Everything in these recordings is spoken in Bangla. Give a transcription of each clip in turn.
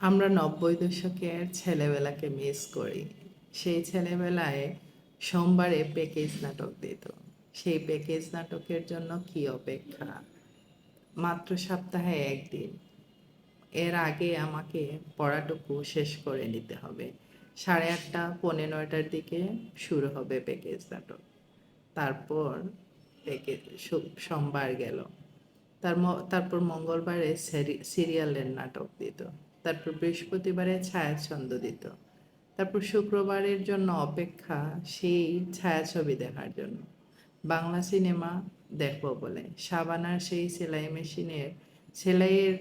আমরা ৯০ দশকের ছেলেবেলাকে মিস করি। সেই ছেলেবেলায় সোমবারে প্যাকেজ নাটক দিত। সেই প্যাকেজ নাটকের জন্য কি অপেক্ষা! মাত্র সপ্তাহে ১ দিন। এর আগে আমাকে পড়াটুকু শেষ করে নিতে হবে। ৮:৩০ পৌনে ৯টার দিকে শুরু হবে প্যাকেজ নাটক। তারপর সোমবার গেল। তারপর মঙ্গলবারে সিরিয়ালের নাটক দিত। তারপর বৃহস্পতিবারে ছায়াছন্দ দিত। তারপর শুক্রবারের জন্য অপেক্ষা সেই ছায়াছবি দেখার জন্য। বাংলা সিনেমা দেখব বলে শাবানার সেই সেলাইয়ের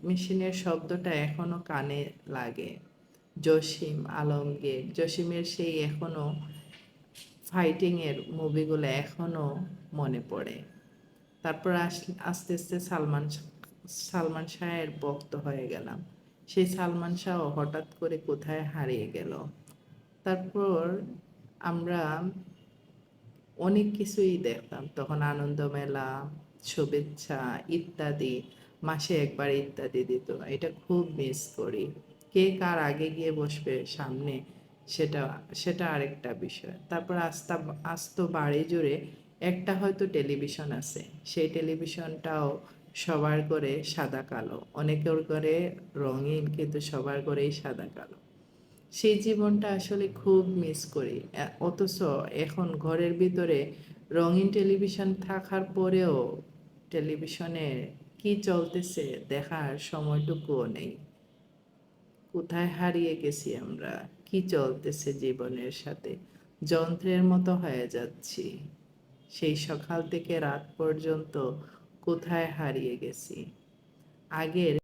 মেশিনের শব্দটা এখনো কানে লাগে। জসিম আলমগীর, জসিমের সেই এখনো ফাইটিংয়ের মুভিগুলো এখনো মনে পড়ে। তারপর আস্তে আস্তে সালমান শাহের ভক্ত হয়ে গেলাম। সেই সালমান শাহ হঠাৎ করে কোথায় হারিয়ে গেল। তারপর আমরা অনেক কিছুই দেখতাম তখন। আনন্দমেলা, শুভেচ্ছা ইত্যাদি, মাসে একবার ইত্যাদি দিত। এটা খুব মিস করি। কে কার আগে গিয়ে বসবে সামনে, সেটা সেটা আরেকটা বিষয়। তারপর আস্ত বাড়ি জুড়ে একটা হয়তো টেলিভিশন আছে, সেই টেলিভিশনটাও সবার ঘরে সাদা কালো, অনেকের ঘরে রঙিন, কিন্তু সবার ঘরেই সাদা কালো। সেই জীবনটা আসলে খুব মিস করি। অথচ এখন ঘরের ভিতরে রঙিন টেলিভিশন থাকার পরেও টেলিভিশনে কি চলতেছে দেখার সময়টুকুও নেই। কোথায় হারিয়ে গেছি আমরা! কি চলতেছে জীবনের সাথে! যন্ত্রের মতো হয়ে যাচ্ছি। সেই সকাল থেকে রাত পর্যন্ত কোথায় হারিয়ে গেছি! আগের